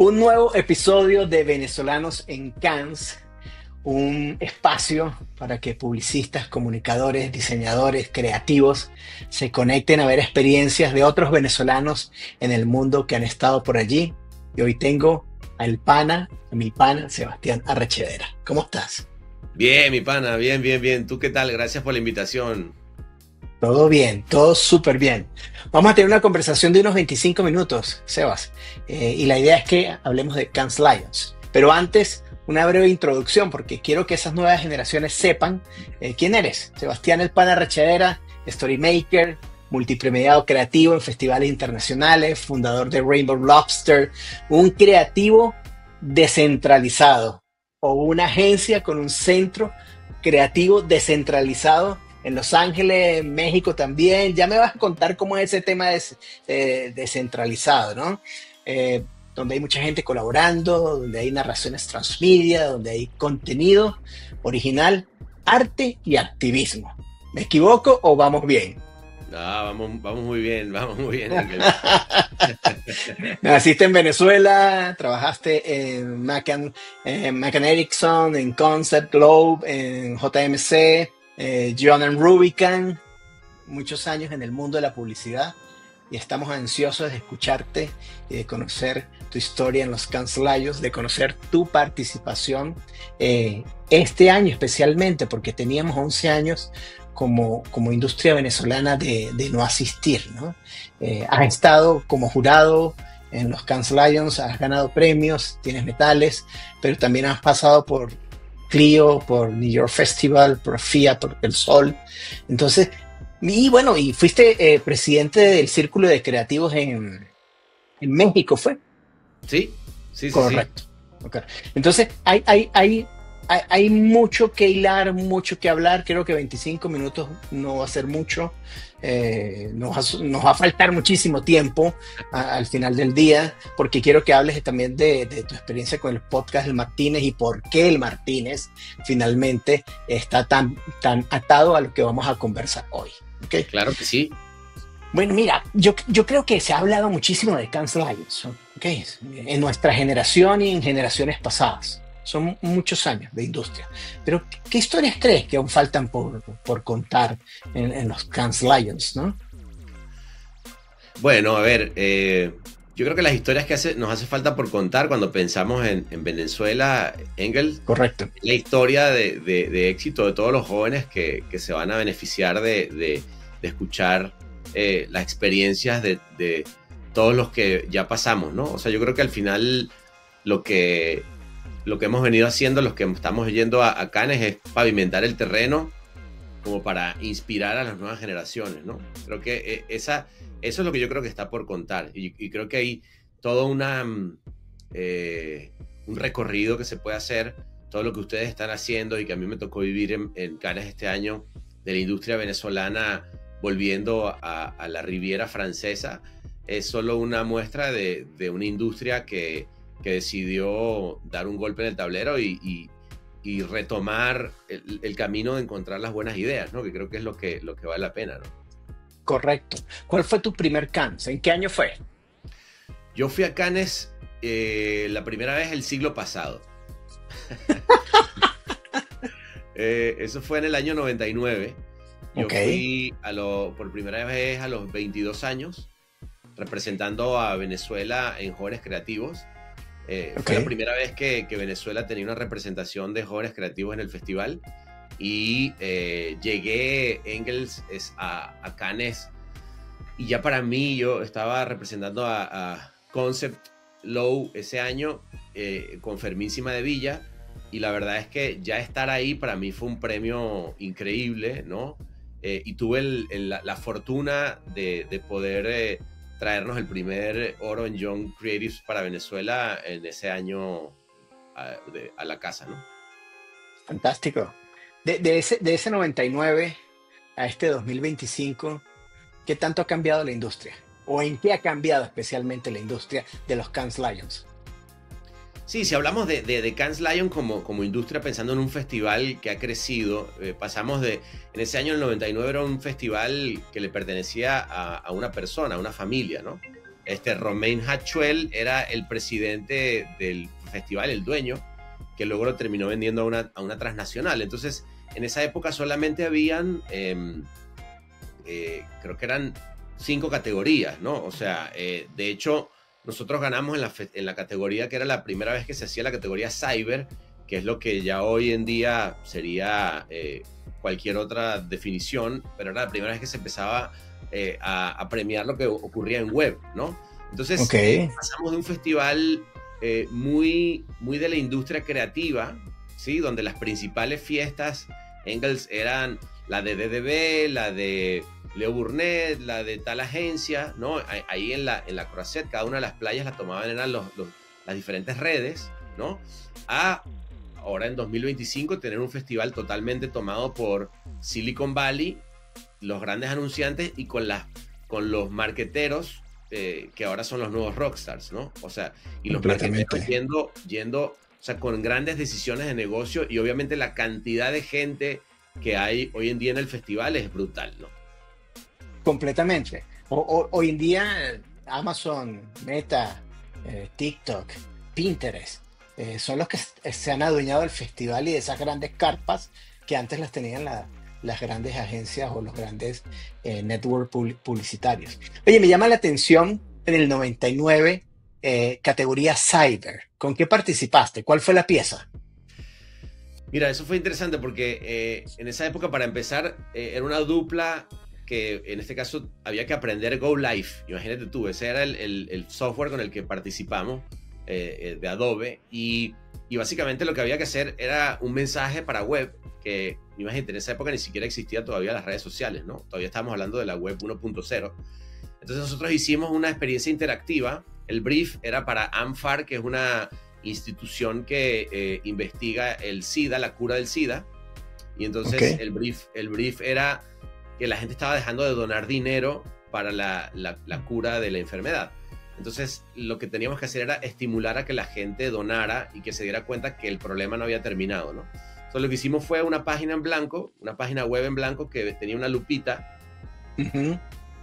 Un nuevo episodio de Venezolanos en Cannes, un espacio para que publicistas, comunicadores, diseñadores, creativos se conecten a ver experiencias de otros venezolanos en el mundo que han estado por allí. Y hoy tengo a mi pana, Sebastián Arrechedera. ¿Cómo estás? Bien, mi pana, bien, bien, bien. ¿Tú qué tal? Gracias por la invitación. Todo bien, todo súper bien. Vamos a tener una conversación de unos 25 minutos, Sebas. Y la idea es que hablemos de Cannes Lions. Pero antes, una breve introducción, porque quiero que esas nuevas generaciones sepan quién eres. Sebastián El Pana Rechadera, storymaker, multipremiado creativo en festivales internacionales, fundador de Rainbow Lobster, un creativo descentralizado o una agencia con un centro creativo descentralizado en Los Ángeles, en México también. Ya me vas a contar cómo es ese tema descentralizado, ¿no? Donde hay mucha gente colaborando, donde hay narraciones transmedia, donde hay contenido original, arte y activismo. ¿Me equivoco o vamos bien? Vamos muy bien, Ángel. Naciste en Venezuela, trabajaste en McCann Erickson, en Concept Globe, en JMC, John Rubicon, muchos años en el mundo de la publicidad y estamos ansiosos de escucharte y de conocer tu historia en los Cannes Lions, de conocer tu participación este año especialmente, porque teníamos 11 años como industria venezolana de no asistir, ¿no? Has estado como jurado en los Cannes Lions, has ganado premios, tienes metales, pero también has pasado por Clio, por New York Festival, por FIA, por El Sol. Entonces, y bueno, y fuiste presidente del Círculo de Creativos en México, ¿fue? Sí, sí, sí, sí. Correcto. Okay. Entonces, hay mucho que hilar, mucho que hablar. Creo que 25 minutos no va a ser mucho. Nos va a faltar muchísimo tiempo al final del día, porque quiero que hables también de tu experiencia con el podcast del Martínez y por qué el Martínez finalmente está tan atado a lo que vamos a conversar hoy. ¿Okay? Claro que sí. Bueno, mira, yo creo que se ha hablado muchísimo de Cannes Lions, ¿okay? En nuestra generación y en generaciones pasadas. Son muchos años de industria. Pero, ¿qué historias crees que aún faltan por contar en los Cannes Lions, no? Bueno, a ver, yo creo que las historias que nos hace falta por contar cuando pensamos en Venezuela, Engel, Correcto. la historia de éxito de todos los jóvenes que se van a beneficiar de escuchar las experiencias de todos los que ya pasamos, ¿no? O sea, yo creo que al final lo que hemos venido haciendo, los que estamos yendo a Cannes, es pavimentar el terreno como para inspirar a las nuevas generaciones, ¿no? Creo que eso es lo que yo creo que está por contar. Y creo que hay todo un recorrido que se puede hacer, todo lo que ustedes están haciendo y que a mí me tocó vivir en Cannes este año, de la industria venezolana volviendo a la Riviera Francesa, es solo una muestra de una industria que decidió dar un golpe en el tablero y retomar el camino de encontrar las buenas ideas, ¿no? Que creo que es lo que vale la pena, ¿no? Correcto. ¿Cuál fue tu primer Cannes? ¿En qué año fue? Yo fui a Cannes la primera vez el siglo pasado. Eso fue en el año 99. Yo fui por primera vez a los 22 años, representando a Venezuela en Jóvenes Creativos. Fue la primera vez que Venezuela tenía una representación de jóvenes creativos en el festival y llegué, Engels, a Cannes, y ya para mí yo estaba representando a Concept Low ese año con Fermín Cimadevilla, y la verdad es que ya estar ahí para mí fue un premio increíble, ¿no? Y tuve la fortuna de poder traernos el primer oro en Young Creatives para Venezuela en ese año a la casa, ¿no? Fantástico. De ese 99 a este 2025, ¿qué tanto ha cambiado la industria? ¿O en qué ha cambiado especialmente la industria de los Cannes Lions? Sí, si hablamos de Cannes Lion como industria, pensando en un festival que ha crecido, pasamos en ese año, el 99, era un festival que le pertenecía a una persona, a una familia, ¿no? Romain Hatchuel era el presidente del festival, el dueño, que luego lo terminó vendiendo a una transnacional. Entonces, en esa época solamente habían, creo que eran 5 categorías, ¿no? O sea, de hecho, nosotros ganamos en la categoría que era la primera vez que se hacía la categoría Cyber, que es lo que ya hoy en día sería cualquier otra definición, pero era la primera vez que se empezaba a premiar lo que ocurría en web, ¿no? Entonces, pasamos de un festival muy de la industria creativa, ¿sí? Donde las principales fiestas Engels eran la de DDB, la de Leo Burnett, la de tal agencia, ¿no? Ahí en la Croisette, cada una de las playas la tomaban, eran las diferentes redes, ¿no? Ahora en 2025 tener un festival totalmente tomado por Silicon Valley, los grandes anunciantes y con los marqueteros que ahora son los nuevos rockstars, ¿no? O sea, y los marqueteros yendo, o sea, con grandes decisiones de negocio, y obviamente la cantidad de gente que hay hoy en día en el festival es brutal, ¿no? Completamente. Hoy en día Amazon, Meta, TikTok, Pinterest, son los que se han adueñado del festival y de esas grandes carpas que antes las tenían las grandes agencias o los grandes network publicitarios. Oye, me llama la atención en el 99, categoría Cyber. ¿Con qué participaste? ¿Cuál fue la pieza? Mira, eso fue interesante porque en esa época, para empezar, era una dupla que en este caso había que aprender Go Live. Imagínate tú, ese era el software con el que participamos de Adobe, y básicamente lo que había que hacer era un mensaje para web, que imagínate, en esa época ni siquiera existía todavía las redes sociales, ¿no? Todavía estábamos hablando de la web 1.0. Entonces nosotros hicimos una experiencia interactiva. El brief era para AMFAR, que es una institución que investiga el SIDA, la cura del SIDA. Y entonces el brief era que la gente estaba dejando de donar dinero para la cura de la enfermedad. Entonces lo que teníamos que hacer era estimular a que la gente donara y que se diera cuenta que el problema no había terminado, ¿no? Entonces lo que hicimos fue una página en blanco, una página web en blanco que tenía una lupita.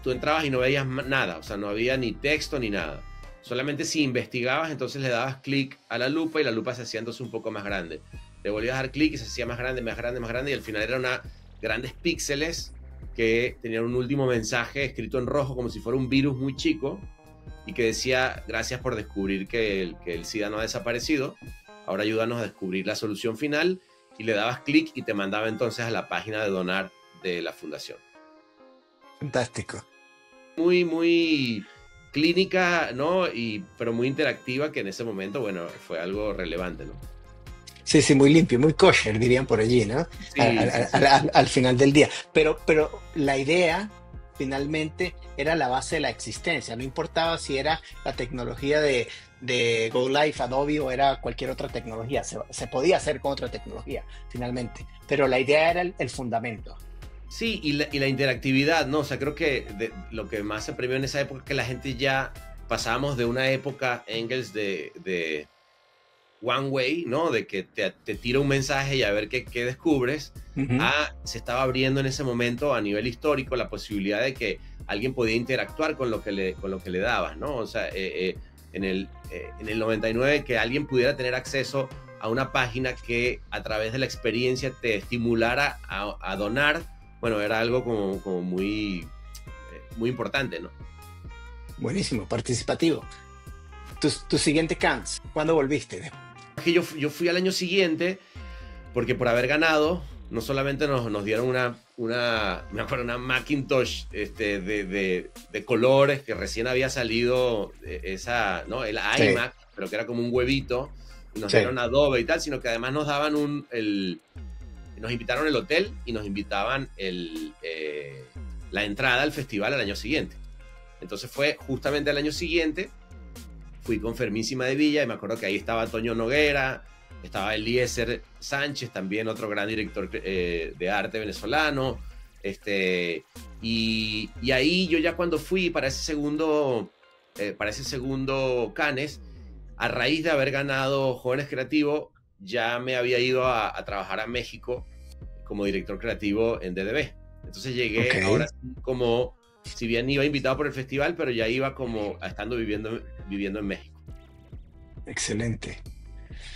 Tú entrabas y no veías nada, o sea, no había ni texto ni nada. Solamente si investigabas, entonces le dabas clic a la lupa y la lupa se hacía entonces un poco más grande. Le volvías a dar clic y se hacía más grande, más grande, más grande, y al final eran grandes píxeles que tenían un último mensaje escrito en rojo como si fuera un virus muy chico y que decía: gracias por descubrir que el SIDA no ha desaparecido, ahora ayúdanos a descubrir la solución final, y le dabas clic y te mandaba entonces a la página de donar de la fundación. Fantástico. Muy clínica, ¿no? Pero muy interactiva, que en ese momento, bueno, fue algo relevante, ¿no? Sí, sí, muy limpio, muy kosher, dirían por allí, ¿no? Sí, Al final del día. Pero la idea, finalmente, era la base de la existencia. No importaba si era la tecnología de Go Live, Adobe, o era cualquier otra tecnología. Se podía hacer con otra tecnología, finalmente. Pero la idea era el fundamento. Sí, y la interactividad, ¿no? O sea, creo que lo que más se premió en esa época es que la gente ya pasábamos de una época, Engels, de one way, ¿no? De que te tira un mensaje y a ver qué descubres, se estaba abriendo en ese momento a nivel histórico la posibilidad de que alguien podía interactuar con lo que le dabas, ¿no? O sea, en el 99, que alguien pudiera tener acceso a una página que a través de la experiencia te estimulara a donar, bueno, era algo como muy importante, ¿no? Buenísimo, participativo. Tu siguiente Cannes, ¿cuándo volviste? Que yo fui al año siguiente, porque por haber ganado, no solamente nos dieron me acuerdo, una Macintosh de colores, que recién había salido ¿no? El iMac, sí, pero que era como un huevito, y nos dieron Adobe y tal, sino que además nos daban nos invitaron el hotel y nos invitaban la entrada al festival al año siguiente. Entonces fue justamente al año siguiente. Fui con Fermísima de Villa y me acuerdo que ahí estaba Toño Noguera, estaba Eliezer Sánchez, también otro gran director de arte venezolano. Y ahí yo ya cuando fui para ese segundo Cannes, a raíz de haber ganado Jóvenes Creativos, ya me había ido a trabajar a México como director creativo en DDB. Entonces llegué ahora sí como si bien iba invitado por el festival, pero ya iba como estando viviendo en México. Excelente.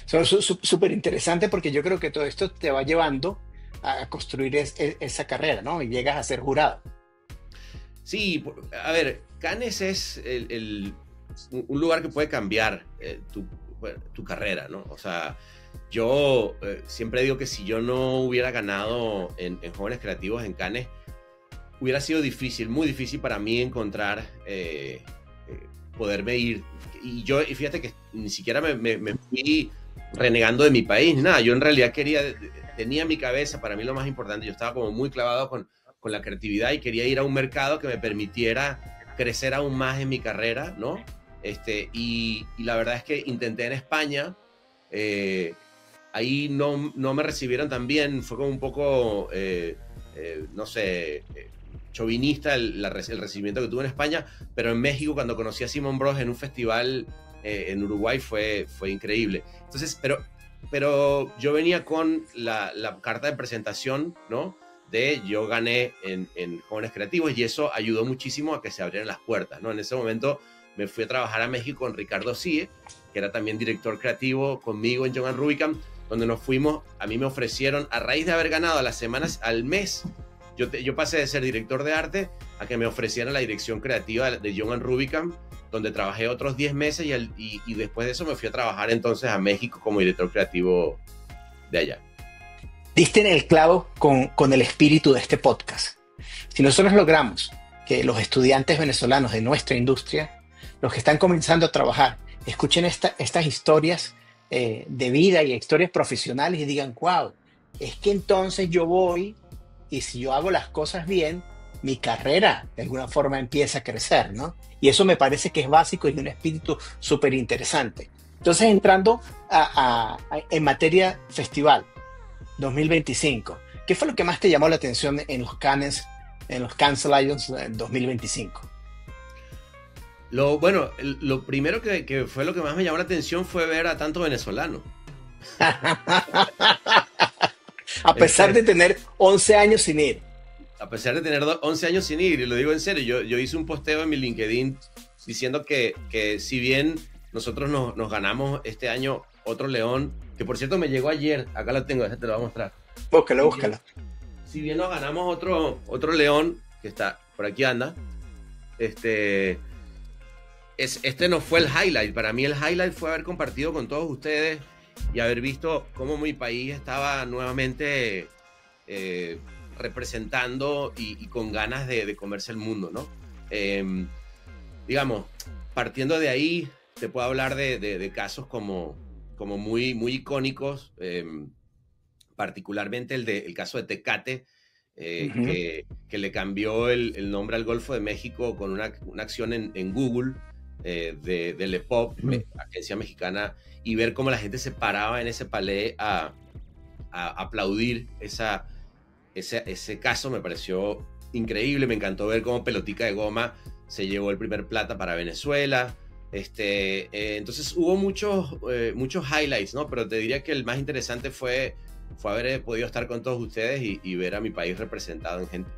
Súper interesante porque yo creo que todo esto te va llevando a construir esa carrera, ¿no? Y llegas a ser jurado. Sí, a ver, Cannes es un lugar que puede cambiar tu carrera, ¿no? O sea, yo siempre digo que si yo no hubiera ganado en Jóvenes Creativos en Cannes, hubiera sido difícil, muy difícil para mí encontrar, poderme ir. Y fíjate que ni siquiera me fui renegando de mi país, nada. Yo en realidad tenía en mi cabeza, para mí lo más importante, yo estaba como muy clavado con la creatividad y quería ir a un mercado que me permitiera crecer aún más en mi carrera, ¿no? Y la verdad es que intenté en España, ahí no me recibieron tan bien, fue como un poco, no sé, chauvinista el recibimiento que tuve en España, pero en México cuando conocí a Simón Bros en un festival en Uruguay fue increíble. Entonces, pero yo venía con la carta de presentación, ¿no? Yo gané en Jóvenes Creativos y eso ayudó muchísimo a que se abrieran las puertas, ¿no? En ese momento me fui a trabajar a México con Ricardo Sie, que era también director creativo conmigo en Young & Rubicam, donde nos fuimos, a mí me ofrecieron, a raíz de haber ganado a las semanas, al mes, yo pasé de ser director de arte a que me ofrecieran la dirección creativa de Young & Rubicam, donde trabajé otros 10 meses y después de eso me fui a trabajar entonces a México como director creativo de allá. Diste en el clavo con el espíritu de este podcast. Si nosotros logramos que los estudiantes venezolanos de nuestra industria, los que están comenzando a trabajar, escuchen estas historias de vida y historias profesionales y digan, wow, es que entonces yo voy y si yo hago las cosas bien, mi carrera de alguna forma empieza a crecer, ¿no? Y eso me parece que es básico y un espíritu súper interesante. Entonces, entrando en materia festival 2025, ¿qué fue lo que más te llamó la atención en los Cannes Lions 2025? Lo primero que fue lo que más me llamó la atención fue ver a tanto venezolano. A pesar de tener 11 años sin ir. A pesar de tener 11 años sin ir, y lo digo en serio, yo hice un posteo en mi LinkedIn diciendo que si bien nosotros nos ganamos este año otro león, que por cierto me llegó ayer, acá lo tengo, te lo voy a mostrar. Búscalo. Si bien nos ganamos otro león, que está, por aquí anda, este no fue el highlight. Para mí el highlight fue haber compartido con todos ustedes y haber visto cómo mi país estaba nuevamente representando y con ganas de comerse el mundo, ¿no? Digamos, partiendo de ahí, te puedo hablar de casos como muy, muy icónicos, particularmente el caso de Tecate, que le cambió el nombre al Golfo de México con una acción en Google de Lepop, agencia mexicana, y ver cómo la gente se paraba en ese palé a aplaudir ese caso me pareció increíble. Me encantó ver cómo Pelotica de Goma se llevó el primer plata para Venezuela. Entonces hubo muchos highlights, ¿no? Pero te diría que el más interesante fue haber podido estar con todos ustedes y ver a mi país representado en gente.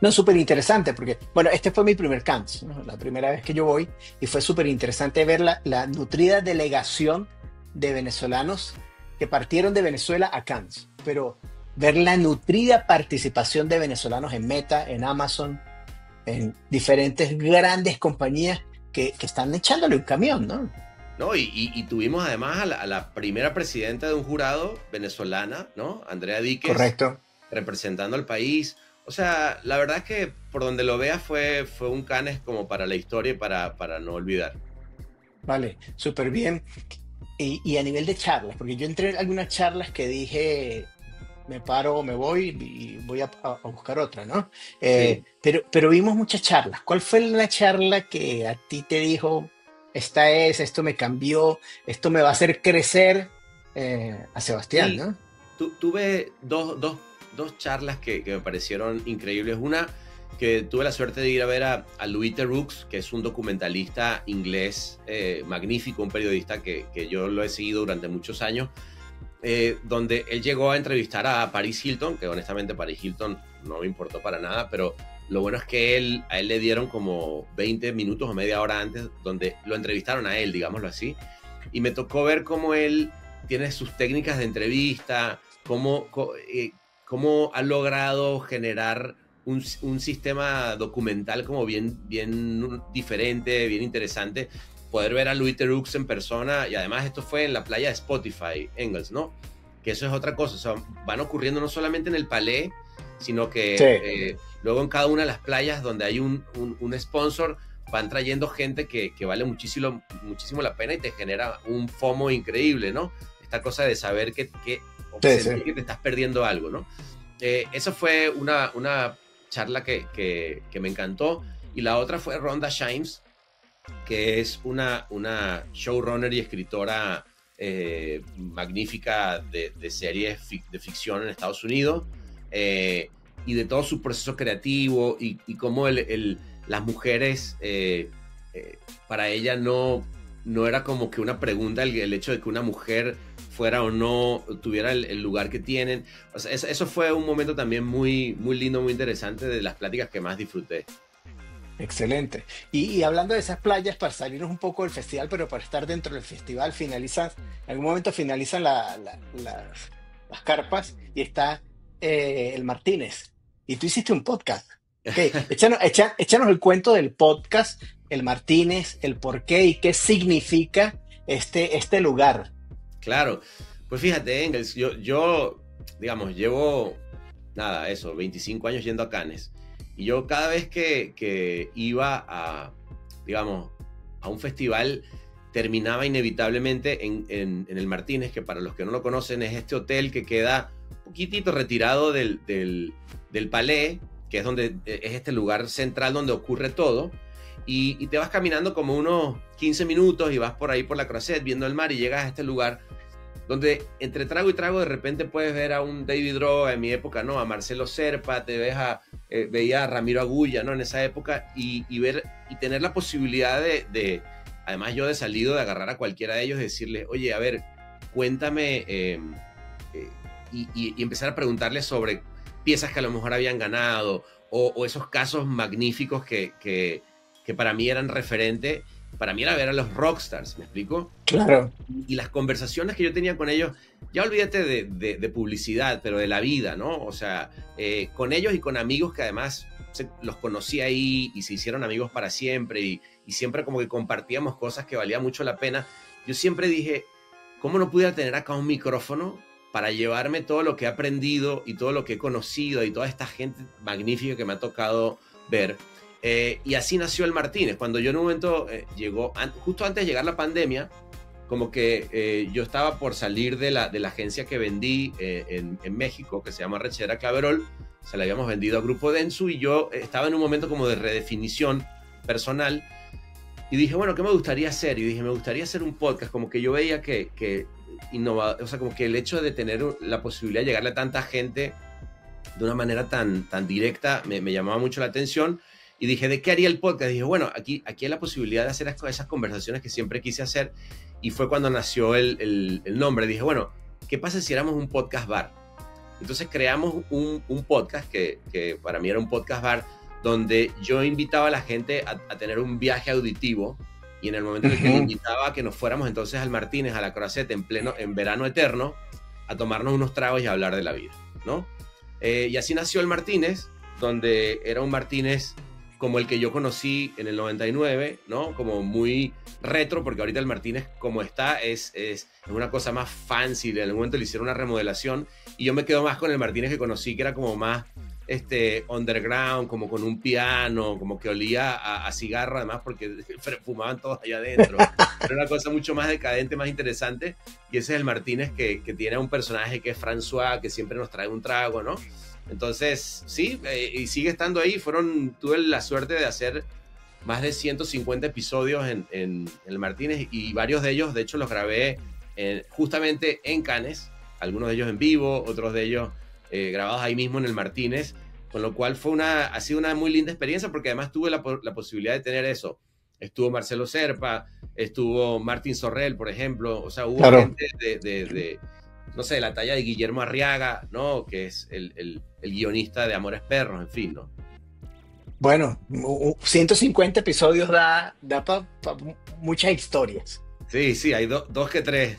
No, súper interesante, porque, bueno, este fue mi primer Cannes, ¿no? La primera vez que yo voy, y fue súper interesante ver la nutrida delegación de venezolanos que partieron de Venezuela a Cannes, pero ver la nutrida participación de venezolanos en Meta, en Amazon, en diferentes grandes compañías que están echándole un camión, ¿no? No, y tuvimos además a la primera presidenta de un jurado venezolana, ¿no? Andrea Díquez. Correcto. Representando al país. O sea, la verdad es que por donde lo veas fue un Cannes como para la historia y para no olvidar. Vale, súper bien. Y a nivel de charlas, porque yo entré en algunas charlas que dije, me paro, me voy y voy a buscar otra, ¿no? Sí. Pero vimos muchas charlas. ¿Cuál fue la charla que a ti te dijo, esto me cambió, esto me va a hacer crecer a Sebastián, sí, ¿no? Tuve dos charlas que me parecieron increíbles. Una que tuve la suerte de ir a ver a Louis Theroux, que es un documentalista inglés magnífico, un periodista que yo lo he seguido durante muchos años, donde él llegó a entrevistar a Paris Hilton, que honestamente Paris Hilton no me importó para nada, pero Lo bueno es que a él le dieron como 20 minutos o media hora antes, donde lo entrevistaron a él, digámoslo así. Y me tocó ver cómo él tiene sus técnicas de entrevista, cómo ha logrado generar un sistema documental como bien diferente, bien interesante. Poder ver a Louis Theroux en persona, y además esto fue en la playa de Spotify, Engels, ¿no? Que eso es otra cosa, o sea, van ocurriendo no solamente en el Palais, sino que luego en cada una de las playas donde hay un sponsor, van trayendo gente que vale muchísimo la pena y te genera un FOMO increíble, ¿no? Esta cosa de saber que te estás perdiendo algo, ¿no? Eso fue una charla que me encantó. Y la otra fue Rhonda Shimes, que es una showrunner y escritora magnífica de series de ficción en Estados Unidos, y de todo su proceso creativo y cómo las mujeres, para ella no era como que una pregunta el hecho de que una mujer fuera o no, tuviera el lugar que tienen. O sea, eso fue un momento también muy, muy lindo, muy interesante, de las pláticas que más disfruté. Excelente. Y hablando de esas playas, para salirnos un poco del festival, pero para estar dentro del festival, en algún momento finalizan las carpas y está el Martínez. Y tú hiciste un podcast. Okay. Échanos el cuento del podcast, el Martínez, el por qué y qué significa este lugar. Claro, pues fíjate, Engels, yo digamos, llevo, 25 años yendo a Cannes. Y yo cada vez que iba a un festival, terminaba inevitablemente en el Martínez, que para los que no lo conocen es este hotel que queda un poquitito retirado del Palais, que es este lugar central donde ocurre todo. Y te vas caminando como unos 15 minutos y vas por ahí por la Croisette viendo el mar y llegas a este lugar donde entre trago y trago de repente puedes ver a un David Rowe en mi época, ¿no? A Marcelo Serpa, veía a Ramiro Agulla, ¿no? En esa época, y ver y tener la posibilidad además yo de salido, de agarrar a cualquiera de ellos y decirle, oye, a ver, cuéntame, y empezar a preguntarles sobre piezas que a lo mejor habían ganado o esos casos magníficos que para mí eran referente. Para mí era ver a los rockstars, ¿me explico? Claro. Y las conversaciones que yo tenía con ellos, ya olvídate de publicidad, pero de la vida, ¿no? O sea, con ellos y con amigos que además los conocí ahí y se hicieron amigos para siempre y siempre como que compartíamos cosas que valía mucho la pena. Yo siempre dije, ¿cómo no pudiera tener acá un micrófono para llevarme todo lo que he aprendido y todo lo que he conocido y toda esta gente magnífica que me ha tocado ver? Y así nació el Martínez. Cuando yo en un momento llegó, justo antes de llegar la pandemia, como que yo estaba por salir de la agencia que vendí en México, que se llama Rechera Claverol. Se la habíamos vendido a Grupo Dentsu y yo estaba en un momento como de redefinición personal y dije, bueno, ¿qué me gustaría hacer? Y dije, me gustaría hacer un podcast, como que yo veía que innovador, o sea, como que el hecho de tener la posibilidad de llegarle a tanta gente de una manera tan directa me llamaba mucho la atención. Y dije, ¿de qué haría el podcast? Y dije, bueno, aquí hay la posibilidad de hacer esas conversaciones que siempre quise hacer. Y fue cuando nació el nombre. Dije, bueno, ¿qué pasa si éramos un podcast bar? Entonces creamos un podcast que para mí era un podcast bar, donde yo invitaba a la gente a tener un viaje auditivo. Y en el momento en el que le invitaba a que nos fuéramos entonces al Martínez, a la Croisette, en verano eterno, a tomarnos unos tragos y a hablar de la vida, ¿no? Y así nació el Martínez, donde era un Martínez como el que yo conocí en el 99, ¿no? Como muy retro, porque ahorita el Martínez como está es una cosa más fancy. En algún momento le hicieron una remodelación y yo me quedo más con el Martínez que conocí, que era como más underground, como con un piano, como que olía a cigarro además, porque fumaban todos allá adentro. Era una cosa mucho más decadente, más interesante, y ese es el Martínez que tiene un personaje que es François, que siempre nos trae un trago, ¿no? Entonces, sí, y sigue estando ahí. Tuve la suerte de hacer más de 150 episodios en el Martínez, y varios de ellos, de hecho, los grabé justamente en Cannes, algunos de ellos en vivo, otros de ellos grabados ahí mismo en el Martínez, con lo cual ha sido una muy linda experiencia, porque además tuve la posibilidad de tener eso. Estuvo Marcelo Serpa, estuvo Martín Sorrell, por ejemplo, o sea, hubo gente de no sé, la talla de Guillermo Arriaga, ¿no? Que es el guionista de Amores Perros, en fin, ¿no? Bueno, 150 episodios da para muchas historias. Sí, sí, hay dos que tres.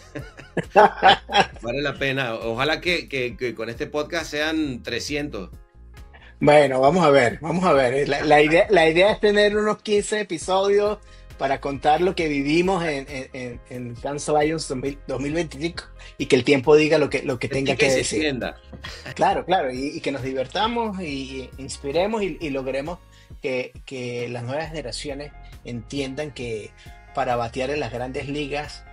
Vale la pena. Ojalá que con este podcast sean 300. Bueno, vamos a ver, vamos a ver. La idea es tener unos 15 episodios para contar lo que vivimos en Cannes Lions 2025 y que el tiempo diga lo que Que tenga pique que y se decir. extienda. Claro, claro, y que nos divertamos y inspiremos y logremos que las nuevas generaciones entiendan que para batear en las grandes ligas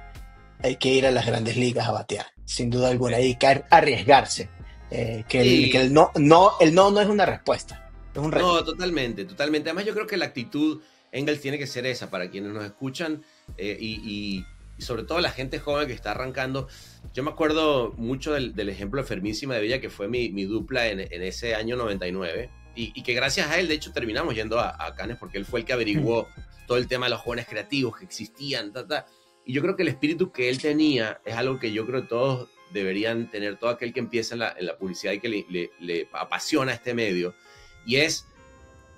hay que ir a las grandes ligas a batear, sin duda alguna, hay que arriesgarse. Que Sí, el no es una respuesta, es un reto. no, totalmente, totalmente. Además, yo creo que la actitud, Engels, tiene que ser esa para quienes nos escuchan y sobre todo la gente joven que está arrancando. Yo me acuerdo mucho del ejemplo de Fermín Villa, que fue mi dupla en ese año 99, y que gracias a él, de hecho, terminamos yendo a Cannes porque él fue el que Mm. averiguó todo el tema de los jóvenes creativos que existían, y yo creo que el espíritu que él tenía es algo que yo creo que todos deberían tener, todo aquel que empieza en la publicidad y que le apasiona este medio, y es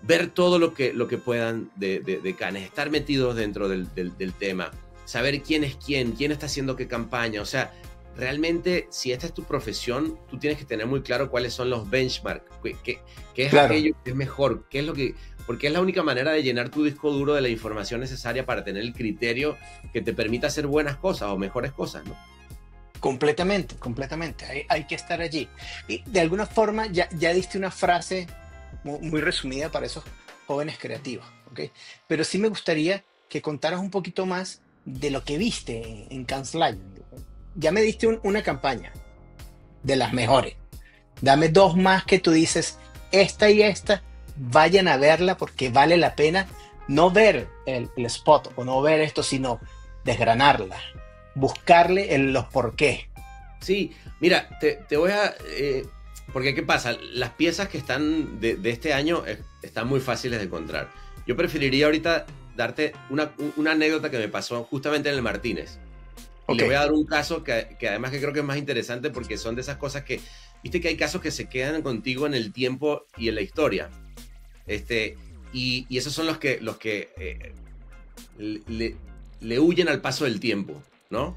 ver todo lo que puedan de Cannes, estar metidos dentro del tema, saber quién es quién está haciendo qué campaña. O sea, realmente, si esta es tu profesión, tú tienes que tener muy claro cuáles son los benchmarks, qué es Claro, aquello que es mejor, qué es lo que... Porque es la única manera de llenar tu disco duro de la información necesaria para tener el criterio que te permita hacer buenas cosas o mejores cosas, ¿no? completamente, completamente. Hay que estar allí. Y de alguna forma ya diste una frase muy resumida para esos jóvenes creativos, ¿ok? Pero sí me gustaría que contaras un poquito más de lo que viste en Cannes Lions. Ya me diste una campaña de las mejores. Dame dos más que tú dices, esta y esta, vayan a verla porque vale la pena no ver el spot o no ver esto, sino desgranarla, buscarle los por qué. Sí, mira, te voy a... porque ¿qué pasa? Las piezas que están de este año están muy fáciles de encontrar. Yo preferiría ahorita darte una anécdota que me pasó justamente en el Martínez. Y Ok, le voy a dar un caso que además que creo que es más interesante porque son de esas cosas que, viste que hay casos que se quedan contigo en el tiempo y en la historia. Este, y esos son los que le, le huyen al paso del tiempo, ¿no?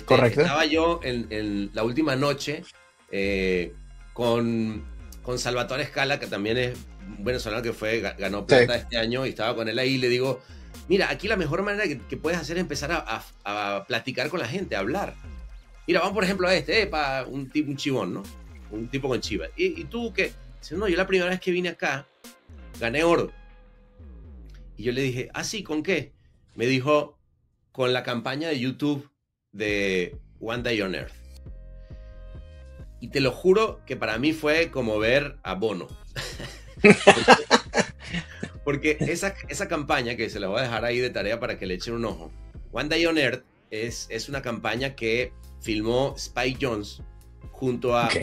correcto. Estaba yo en la última noche eh, con, con Salvatore Scala, que también es un venezolano que ganó Sí. plata este año, y estaba con él ahí y le digo, mira, aquí la mejor manera que puedes hacer es empezar a platicar con la gente, a hablar. Mira, vamos por ejemplo a un chivón, ¿no? Un tipo con chiva. ¿Y tú qué? Dice, no, yo la primera vez que vine acá, gané oro. Y yo le dije, ¿ah, sí? ¿Con qué? Me dijo, con la campaña de YouTube de One Day on Earth. Y te lo juro que para mí fue como ver a Bono. Porque esa campaña, que se la voy a dejar ahí de tarea para que le echen un ojo, One Day on Earth es una campaña que filmó Spike Jonze junto a Ok.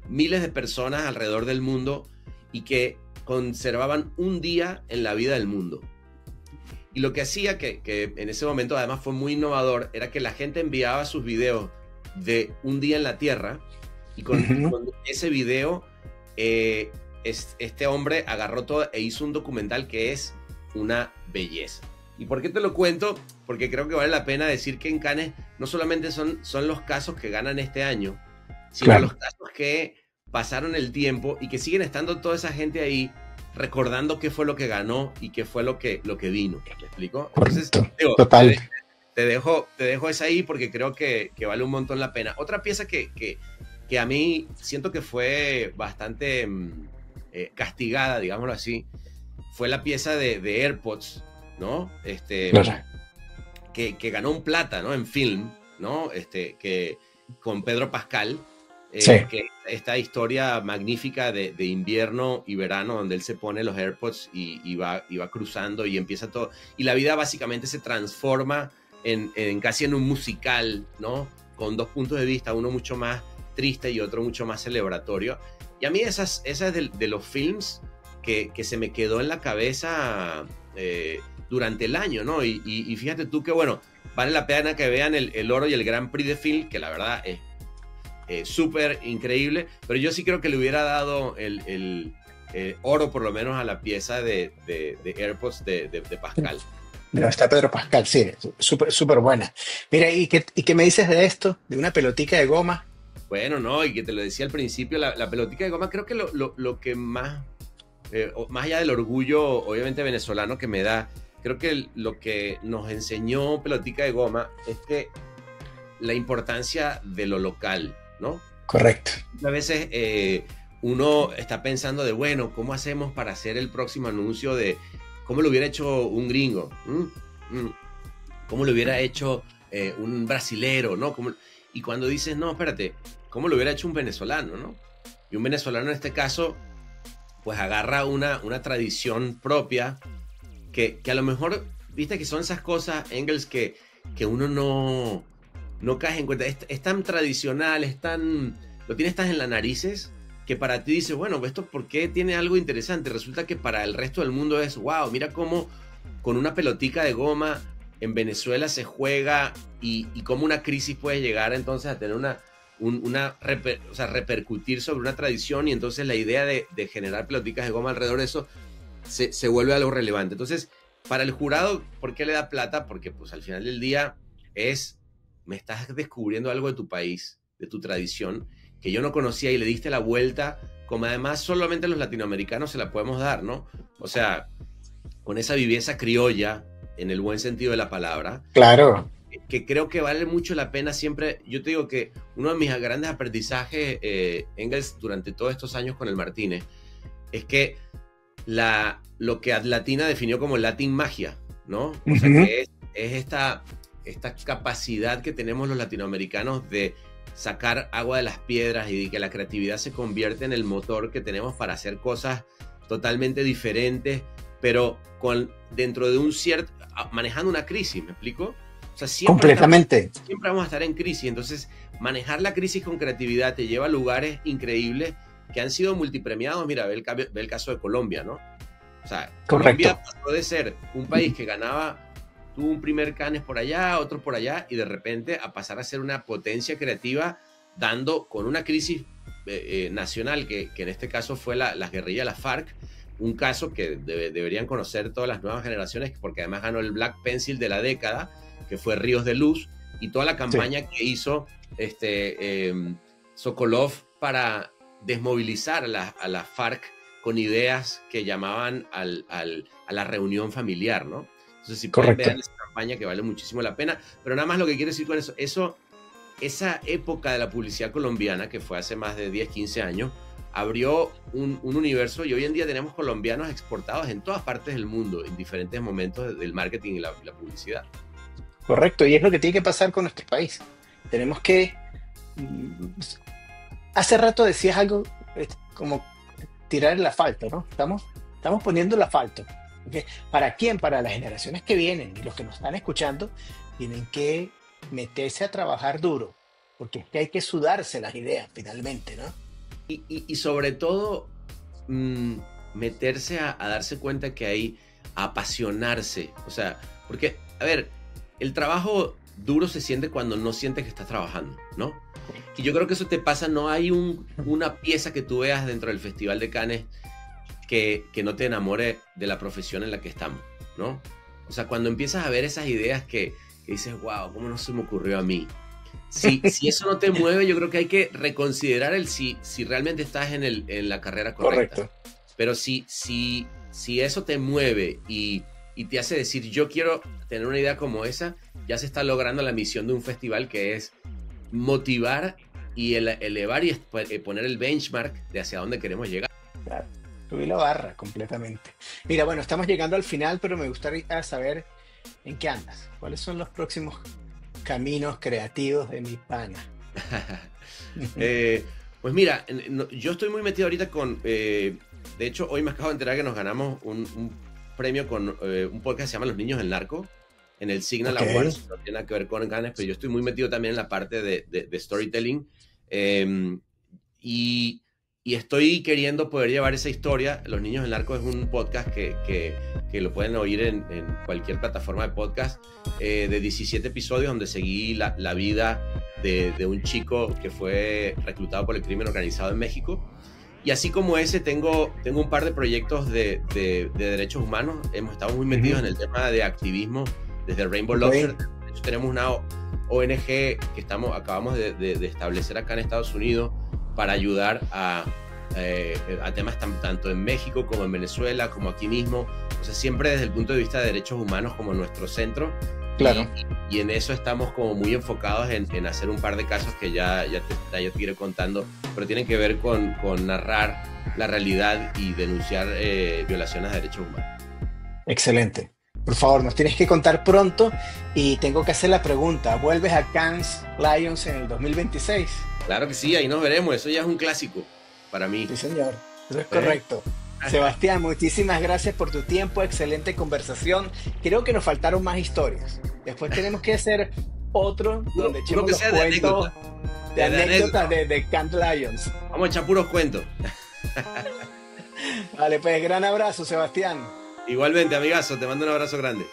miles de personas alrededor del mundo y que conservaban un día en la vida del mundo. Y lo que hacía, que en ese momento además fue muy innovador, era que la gente enviaba sus videos de un día en la Tierra y Ujú. con ese video eh, este hombre agarró todo e hizo un documental que es una belleza. ¿Y por qué te lo cuento? Porque creo que vale la pena decir que en Cannes no solamente son los casos que ganan este año, sino Claro, los casos que pasaron el tiempo y que siguen estando toda esa gente ahí recordando qué fue lo que ganó y qué fue lo que vino. ¿Me explico? Entonces, correcto. digo, Total. te dejo esa ahí porque creo que vale un montón la pena. Otra pieza que a mí siento que fue bastante castigada, digámoslo así, fue la pieza de AirPods, ¿no? Claro. Que ganó un plata, ¿no? En film, ¿no? Con Pedro Pascal, Sí. que esta historia magnífica de invierno y verano, donde él se pone los AirPods y va cruzando y empieza todo. Y la vida básicamente se transforma casi en un musical, ¿no? Con dos puntos de vista, uno mucho más triste y otro mucho más celebratorio. Y a mí esas de los films que se me quedó en la cabeza durante el año, ¿no? Y fíjate tú que, bueno, vale la pena que vean el Oro y el Grand Prix de Film, que la verdad es súper increíble, pero yo sí creo que le hubiera dado oro por lo menos a la pieza de AirPods de Pascal. No, está Pedro Pascal, sí, súper súper buena. Mira, ¿y qué me dices de esto? De una pelotica de goma. Bueno, no, y que te lo decía al principio, la pelotica de goma, creo que lo que más, más allá del orgullo, obviamente venezolano que me da, creo que lo que nos enseñó pelotica de goma es que la importancia de lo local, ¿no? Correcto. A veces uno está pensando de, bueno, ¿cómo hacemos para hacer el próximo anuncio de cómo lo hubiera hecho un gringo? ¿Cómo lo hubiera hecho un brasilero, ¿no? Y cuando dices, no, espérate, ¿cómo lo hubiera hecho un venezolano, ¿no? Y un venezolano en este caso, pues agarra una tradición propia que a lo mejor, viste que son esas cosas, Engels, que uno no cae en cuenta. Es tan tradicional, lo tienes tan en las narices que para ti dices, bueno, ¿esto por qué tiene algo interesante? Resulta que para el resto del mundo es, wow, mira cómo con una pelotica de goma en Venezuela se juega y cómo una crisis puede llegar entonces a tener o sea, repercutir sobre una tradición, y entonces la idea de generar peloticas de goma alrededor de eso se vuelve algo relevante. Entonces, para el jurado, ¿por qué le da plata? Porque pues al final del día me estás descubriendo algo de tu país, de tu tradición, que yo no conocía, y le diste la vuelta, como además solamente los latinoamericanos se la podemos dar, ¿no? O sea, con esa viveza criolla, en el buen sentido de la palabra. Claro. Que creo que vale mucho la pena siempre. Yo te digo que uno de mis grandes aprendizajes, Engels, durante todos estos años con el Martínez, es que lo que Atlatina definió como Latin magia, ¿no? O sea, que es esta capacidad que tenemos los latinoamericanos de sacar agua de las piedras y de que la creatividad se convierte en el motor que tenemos para hacer cosas totalmente diferentes, pero dentro de manejando una crisis, ¿me explico? O sea, Completamente. Siempre vamos a estar en crisis. Entonces, manejar la crisis con creatividad te lleva a lugares increíbles que han sido multipremiados. Mira, ve el caso de Colombia, ¿no? O sea, Colombia pasó de ser un país que tuvo un primer Cannes por allá, otro por allá, y de repente a pasar a ser una potencia creativa, con una crisis nacional, que en este caso fue las guerrillas de la FARC, un caso que deberían conocer todas las nuevas generaciones, porque además ganó el Black Pencil de la década, que fue Ríos de Luz, y toda la campaña que hizo Sokolov para desmovilizar a la FARC con ideas que llamaban a la reunión familiar, ¿no? Entonces, si pueden ver esa campaña, que vale muchísimo la pena. Pero nada más lo que quiero decir con esa época de la publicidad colombiana, que fue hace más de 10, 15 años, abrió un universo, y hoy en día tenemos colombianos exportados en todas partes del mundo, en diferentes momentos del marketing y la publicidad. Correcto, y es lo que tiene que pasar con nuestro país. Tenemos que... Hace rato decías algo como tirar el asfalto, ¿no? Estamos poniendo el asfalto. ¿Okay? ¿Para quién? Para las generaciones que vienen, y los que nos están escuchando tienen que meterse a trabajar duro, porque es que hay que sudarse las ideas finalmente, ¿no? Y sobre todo meterse a darse cuenta que hay, a apasionarse. O sea, porque, a ver, el trabajo duro se siente cuando no sientes que estás trabajando, ¿no? Y yo creo que eso te pasa. No hay una pieza que tú veas dentro del Festival de Cannes que no te enamore de la profesión en la que estamos, ¿no? O sea, cuando empiezas a ver esas ideas que dices, wow, ¿cómo no se me ocurrió a mí? Si eso no te mueve, yo creo que hay que reconsiderar si realmente estás en la carrera correcta. Correcto. Pero si eso te mueve y te hace decir, yo quiero tener una idea como esa, ya se está logrando la misión de un festival, que es motivar y elevar y poner el benchmark de hacia dónde queremos llegar. Claro, subí la barra completamente. Mira, bueno, estamos llegando al final, pero me gustaría saber en qué andas. ¿Cuáles son los próximos caminos creativos de mi pana? Pues mira, yo estoy muy metido ahorita de hecho, hoy me acabo de enterar que nos ganamos un premio con un podcast que se llama Los Niños del Narco, en el Signal Awards. No tiene nada que ver con Cannes, pero yo estoy muy metido también en la parte de storytelling, y estoy queriendo poder llevar esa historia. Los Niños del Narco es un podcast que lo pueden oír en cualquier plataforma de podcast, de 17 episodios, donde seguí la vida de un chico que fue reclutado por el crimen organizado en México. Y así como ese, tengo un par de proyectos de derechos humanos. Hemos estado muy metidos en el tema de activismo desde Rainbow Lobster. De hecho, tenemos una ONG que acabamos de establecer acá en Estados Unidos para ayudar a temas tanto en México como en Venezuela, como aquí mismo. O sea, siempre desde el punto de vista de derechos humanos como nuestro centro. Claro. Y en eso estamos como muy enfocados en hacer un par de casos que ya te iré contando, pero tienen que ver con narrar la realidad y denunciar violaciones de derechos humanos. Excelente. Por favor, nos tienes que contar pronto y tengo que hacer la pregunta. ¿Vuelves a Cannes Lions en el 2026? Claro que sí, ahí nos veremos. Eso ya es un clásico para mí. Sí, señor. Eso es correcto. Sebastián, muchísimas gracias por tu tiempo, excelente conversación. Creo que nos faltaron más historias. Después tenemos que hacer otro donde echemos los cuentos de anécdotas de Cannes Lions. Vamos a echar puros cuentos. Vale, pues gran abrazo, Sebastián. Igualmente, amigazo, te mando un abrazo grande.